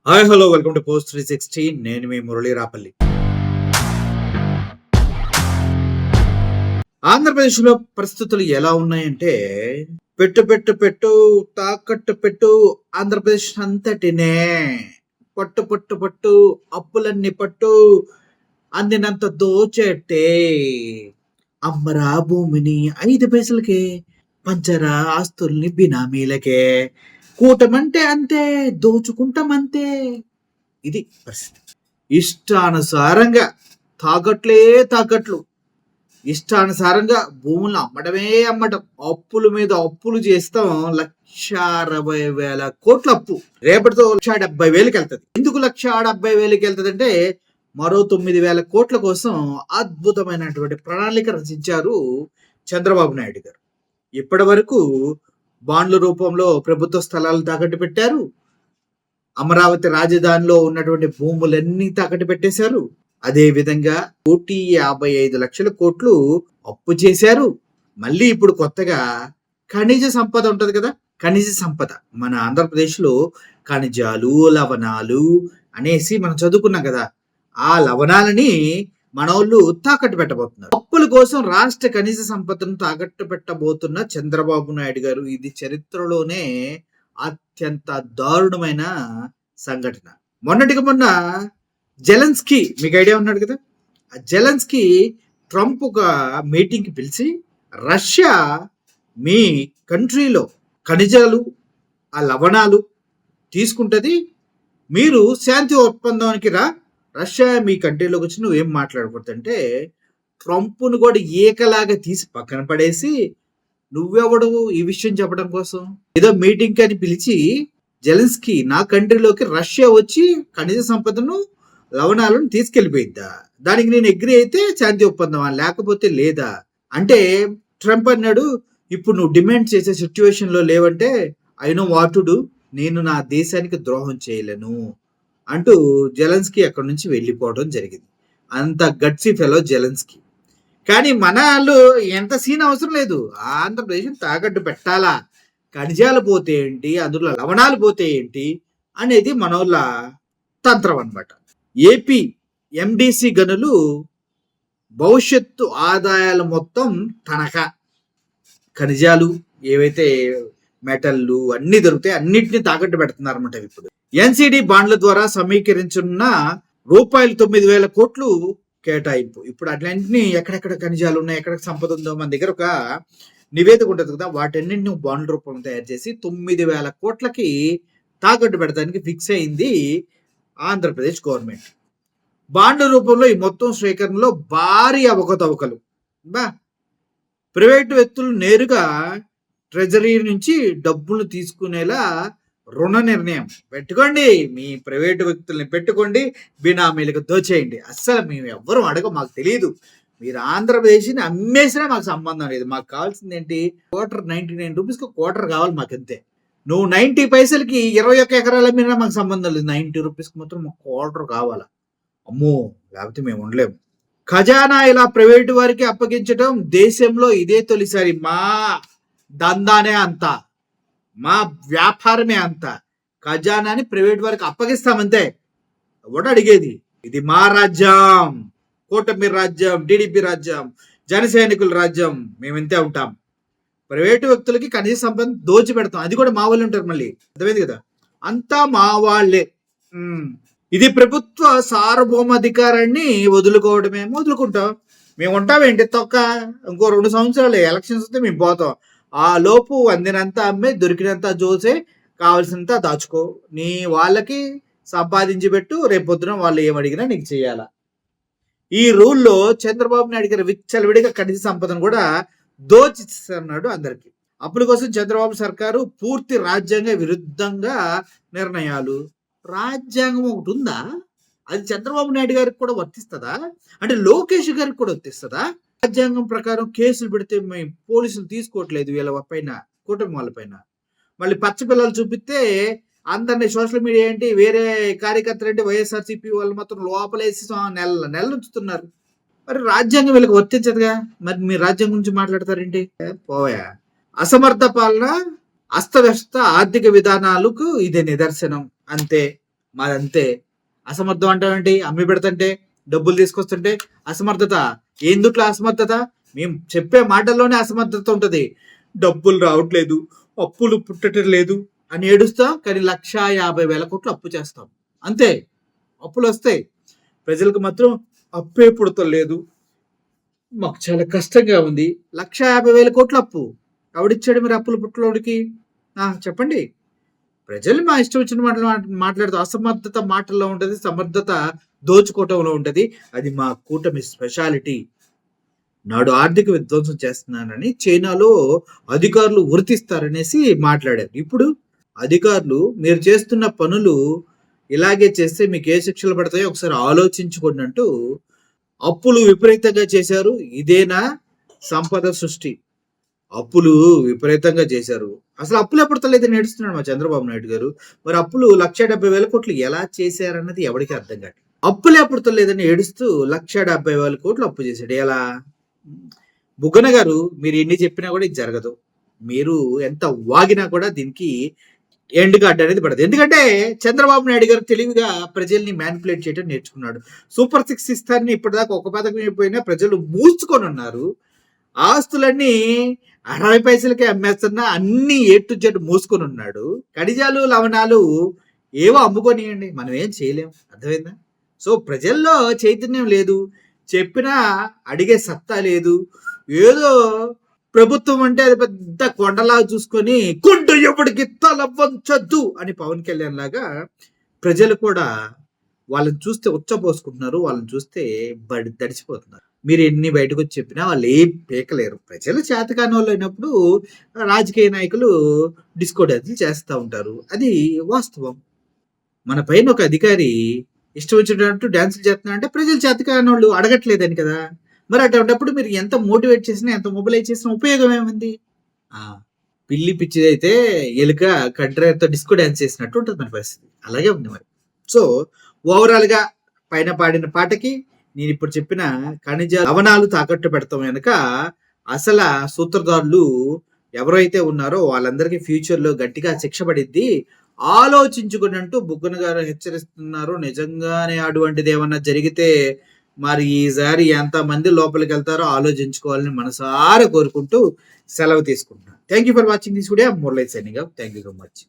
Hi hello welcome to post 360. నేను మీ మురళీ రాపల్లి. ఆంధ్రప్రదేశ్లో పరిస్థితులు ఎలా ఉన్నాయంటే పెట్టు పెట్టు పెట్టు తాకట్టు పెట్టు ఆంధ్రప్రదేశ్ అంతటినే పట్టు పట్టు పట్టు అప్పులన్నీ పట్టు అందినంత దోచెట్టే అమ్మరా భూమిని 5 పైసలకే పంచరా ఆస్తుల్ని బినామీలకే కూటమంటే అంతే దోచుకుంటామంతే. ఇది పరిస్థితి. ఇష్టానుసారంగా తాకట్లు ఇష్టానుసారంగా భూములను అమ్మడమే అమ్మటం, అప్పుల మీద అప్పులు చేస్తాం. 1,60,000 కోట్ల అప్పు రేపటితో 1,70,000కి వెళ్తుంది. ఎందుకు 1,70,000కి వెళ్తుంది అంటే మరో 9,000 కోట్ల కోసం అద్భుతమైనటువంటి ప్రణాళిక రచించారు చంద్రబాబు నాయుడు గారు. ఇప్పటి వరకు బాండ్ల రూపంలో ప్రభుత్వ స్థలాలు తాకట్టు పెట్టారు. అమరావతి రాజధానిలో ఉన్నటువంటి భూములన్నీ తాకట్టు పెట్టేశారు. అదే విధంగా 1,55,00,000 కోట్లు అప్పు చేశారు. మళ్ళీ ఇప్పుడు కొత్తగా ఖనిజ సంపద ఉంటది కదా, ఖనిజ సంపద మన ఆంధ్రప్రదేశ్లో ఖనిజాలు లవణాలు అనేసి మనం చదువుకున్నాం కదా, ఆ లవణాలని మనోళ్ళు తాకట్టు పెట్టబోతున్నారు. అప్పుల కోసం రాష్ట్ర ఖనిజ సంపదను తాకట్టు పెట్టబోతున్న చంద్రబాబు నాయుడు గారు ఇది చరిత్రలోనే అత్యంత దారుణమైన సంఘటన. మొన్నటికి మొన్న జెలెన్స్కీ, మీకు ఐడియా ఉన్నాడు కదా, ఆ జెలెన్స్కీ ట్రంప్ ఒక మీటింగ్కి పిలిచి రష్యా మీ కంట్రీలో ఖనిజాలు ఆ లవణాలు తీసుకుంటుంది, మీరు శాంతి ఒప్పందానికి రా, రష్యా మీ కంట్రీలోకి వచ్చి నువ్వేం మాట్లాడకూడదు అంటే ట్రంప్ను కూడా ఏకలాగా తీసి పక్కన పడేసి నువ్వెవడు ఈ విషయం చెప్పడం కోసం, ఏదో మీటింగ్ అని పిలిచి జెలెన్స్కీ నా కంట్రీలోకి రష్యా వచ్చి ఖనిజ సంపదను లవణాలను తీసుకెళ్లిపోయిద్దా, దానికి నేను అగ్రి అయితే శాంతి ఒప్పందమా లేకపోతే లేదా అంటే ట్రంప్ అన్నాడు, ఇప్పుడు నువ్వు డిమాండ్ చేసే సిచ్యువేషన్లో లేవంటే I know what to do, నేను నా దేశానికి ద్రోహం చేయలేను అంటూ జెలెన్స్కీ అక్కడి నుంచి వెళ్ళిపోవడం జరిగింది. అంత గట్సీ ఫెలో జెలెన్స్కీ. కానీ మన వాళ్ళు ఎంత సీన్ అవసరం లేదు, ఆంధ్రప్రదేశ్ తాకట్టు పెట్టాలా, ఖనిజాలు పోతే ఏంటి, అందులో లవణాలు పోతే ఏంటి అనేది మనోళ్ళ తంత్రం అన్నమాట. ఏపీ ఎండిసి గనులు భవిష్యత్తు ఆదాయాలు మొత్తం తనఖా, ఖనిజాలు ఏవైతే మెటల్లు అన్ని దొరుకుతాయి అన్నిటిని తాకట్టు పెడుతున్నారన్నమాట. ఇప్పుడు ఎన్సిడి బాండ్ల ద్వారా సమీకరించున్న రూపాయలు 9,000 కోట్లు కేటాయింపు. ఇప్పుడు అట్లాంటిని ఎక్కడెక్కడ ఖనిజాలు ఉన్నాయి, ఎక్కడ సంపద ఉందో మన దగ్గర ఒక నివేదిక ఉంటుంది కదా, వాటన్నింటిని బాండ్ల రూపంలో తయారు చేసి 9,000 కోట్లకి తాకట్టు పెడతానికి ఫిక్స్ అయింది ఆంధ్రప్రదేశ్ గవర్నమెంట్. బాండ్ల రూపంలో ఈ మొత్తం స్వీకరణలో భారీ అవకతవకలు, ప్రైవేటు వ్యక్తులు నేరుగా ట్రెజరీ నుంచి డబ్బులు తీసుకునేలా రుణ నిర్ణయం పెట్టుకోండి, మీ ప్రైవేటు వ్యక్తుల్ని పెట్టుకోండి, బినామీలకు దోచేయండి, అస్సలు మేము ఎవ్వరూ అడగ, మాకు తెలియదు, మీరు ఆంధ్రప్రదేశ్ని అమ్మేసినా మాకు సంబంధం లేదు, మాకు కావాల్సింది ఏంటి, క్వార్టర్ 99 రూపీస్కి క్వార్టర్ కావాలి మాకు అంతే. నువ్వు 90 పైసలకి 21 ఎకరాల మీద మాకు సంబంధం లేదు, 90 రూపీస్కి మాత్రం మాకు క్వార్టర్ కావాలా, అమ్మో లేకపోతే మేము ఉండలేము. ఖజానా ఇలా ప్రైవేటు వారికి అప్పగించడం దేశంలో ఇదే తొలిసారి. మా దందానే అంత, మా వ్యాపారమే అంత, ఖజానాని ప్రైవేట్ వారికి అప్పగిస్తామంతే, ఎవడు అడిగేది, ఇది మా రాజ్యం, కూటమి రాజ్యం, టీడీపీ రాజ్యం, జన సైనికుల రాజ్యం, మేమింతే ఉంటాం. ప్రైవేటు వ్యక్తులకి కనీస సంపద దోచి పెడతాం, అది కూడా మా వాళ్ళు ఉంటారు, మళ్ళీ అర్థమైంది కదా, అంతా మా వాళ్ళే. ఇది ప్రభుత్వ సార్వభౌమాధికారాన్ని వదులుకుంటాం, మేము ఉంటామేంటి తొక్క, ఇంకో 2 సంవత్సరాలు ఎలక్షన్స్ వస్తే మేము పోతాం, ఆ లోపు అందినంత అమ్మే దొరికినంత జోసే కావాల్సినంత దాచుకో, నీ వాళ్ళకి సంపాదించి పెట్టు, రేపొద్దున వాళ్ళు ఏమడిగినా నీకు చేయాలా. ఈ రూల్లో చంద్రబాబు నాయుడు గారు విచ్చలవిడిగా ఖనిజ సంపదను కూడా దోచిస్తున్నాడు అందరికి. అప్పుల కోసం చంద్రబాబు సర్కారు పూర్తి రాజ్యాంగ విరుద్ధంగా నిర్ణయాలు. రాజ్యాంగం ఒకటి ఉందా, అది చంద్రబాబు నాయుడు గారికి కూడా వర్తిస్తుందా, అంటే లోకేష్ గారికి కూడా వర్తిస్తుందా? రాజ్యాంగం ప్రకారం కేసులు పెడితే మేము పోలీసులు తీసుకోవట్లేదు వీళ్ళ పైన, కూటమి వాళ్ళ పైన, మళ్ళీ పచ్చ పిల్లలు చూపిస్తే అందరినీ సోషల్ మీడియా ఏంటి వేరే కార్యకర్తలు అంటే వైఎస్ఆర్సీపీ వాళ్ళు మాత్రం లోపలేసి నెల ఉంచుతున్నారు. మరి రాజ్యాంగం వీళ్ళకి వర్తించదుగా, మరి మీరు రాజ్యాంగం గురించి మాట్లాడతారేంటి, పోయా. అసమర్థ పాలన, అస్తవ్యస్త ఆర్థిక విధానాలకు ఇదే నిదర్శనం అంతే. మాదంతే. అసమర్థం అంటావేంటి? అమ్మి పెడుతుంటే, డబ్బులు తీసుకొస్తుంటే అసమర్థత. ఎందుట్లో అసమర్థత? మేము చెప్పే మాటల్లోనే అసమర్థత ఉంటది. డబ్బులు రావట్లేదు, అప్పులు పుట్టటం లేదు అని ఏడుస్తాం. కానీ 1,50,000 అప్పు చేస్తాం. అంతే. అప్పులొస్తాయి. ప్రజలకు మాత్రం అప్పే పుడతలేదు. మాకు చాలా కష్టంగా ఉంది. 1,50,000 అప్పు. ఎవడిచ్చాడు మరి అప్పులు పుట్టలోడికి? చెప్పండి. ప్రజలు మా ఇష్టం వచ్చిన మాటలు మాట్లాడుతూ అసమర్థత మాటల్లో ఉంటది, సమర్థత దోచుకోవటంలో ఉంటది. అది మా కూటమి స్పెషాలిటీ. నాడు ఆర్థిక విధ్వంసం చేస్తున్నానని చైనాలో అధికారులు గుర్తిస్తారనేసి మాట్లాడారు. ఇప్పుడు అధికారులు మీరు చేస్తున్న పనులు ఇలాగే చేస్తే మీకు ఏ శిక్షలు పడతాయో ఒకసారి ఆలోచించుకోండి అంటూ అప్పులు విపరీతంగా చేశారు. ఇదేనా సంపద సృష్టి? అప్పులు విపరీతంగా చేశారు. అసలు అప్పులు ఎప్పుడు తలేదని ఏడుస్తున్నాడు మా చంద్రబాబు నాయుడు గారు. మరి అప్పులు 1,70,000 ఎలా చేశారన్నది ఎవరికీ అర్థం కావట్లేదు. అప్పులు ఎప్పుడు తలేదని ఏడుస్తూ 1,70,000 అప్పు చేశాడు. ఎలా? బుగ్గన గారు మీరు ఎన్ని చెప్పినా కూడా ఇది జరగదు. మీరు ఎంత వాగినా కూడా దీనికి ఎండ్ కార్డ్ అనేది పడదు. ఎందుకంటే చంద్రబాబు నాయుడు గారు తెలివిగా ప్రజల్ని మ్యానిపులేట్ చేయడం నేర్చుకున్నాడు. సూపర్ 6 ఇస్తారని ఇప్పటిదాకా ఒక పథకం అయిపోయినా ప్రజలు మూసుకొని ఉన్నారు. ఆస్తులన్నీ 60 పైసలకే అమ్మేస్తున్నా అన్ని ఏ టు జెడ్ మూసుకొని ఉన్నాడు. ఖనిజాలు లవణాలు ఏవో అమ్ముకొనియండి, మనం ఏం చేయలేం. అర్థమైందా? సో ప్రజల్లో చైతన్యం లేదు, చెప్పినా అడిగే సత్తా లేదు. ఏదో ప్రభుత్వం అంటే అది పెద్ద కొండలా చూసుకొని కొండ ఎవడికి తల వంచొద్దు అని పవన్ కళ్యాణ్ లాగా ప్రజలు కూడా వాళ్ళని చూస్తే ఉచ్చపోసుకుంటున్నారు, వాళ్ళని చూస్తే తడిచిపోతున్నారు. మీరు ఎన్ని బయటకు వచ్చి చెప్పినా వాళ్ళు ఏం పీకలేరు. ప్రజలు చేతకాని వాళ్ళు అయినప్పుడు రాజకీయ నాయకులు డిస్కో డాన్సులు చేస్తూ ఉంటారు. అది వాస్తవం. మన పైన ఒక అధికారి ఇష్టం వచ్చినట్టు డాన్సులు చేస్తున్నా అంటే ప్రజలు చేతకాని వాళ్ళు అడగట్లేదని కదా. మరి అటువంటిప్పుడు మీరు ఎంత మోటివేట్ చేసినా, ఎంత మొబిలైజ్ చేసినా ఉపయోగం ఏముంది? పిల్లి పిచ్చిదైతే ఎలుక కంట్రీతో డిస్కో డాన్స్ చేసినట్టు ఉంటుంది మన పరిస్థితి. అలాగే ఉంది మరి. సో ఓవరాల్గా పైన పాడిన పాటకి నేను ఇప్పుడు చెప్పిన ఖనిజ లవణాలు తాకట్టు పెడతాం వెనుక అసలు సూత్రధారులు ఎవరైతే ఉన్నారో వాళ్ళందరికీ ఫ్యూచర్లో గట్టిగా శిక్ష పడిద్ది, ఆలోచించుకున్నట్టు బుగ్గన గారు హెచ్చరిస్తున్నారు. నిజంగానే అటువంటిది ఏమన్నా జరిగితే మరి ఈసారి ఎంతమంది లోపలికి వెళ్తారో ఆలోచించుకోవాలని మనసారా కోరుకుంటూ సెలవు తీసుకుంటున్నాను. Thank you for watching this video. Murali signing off. Thank you so much.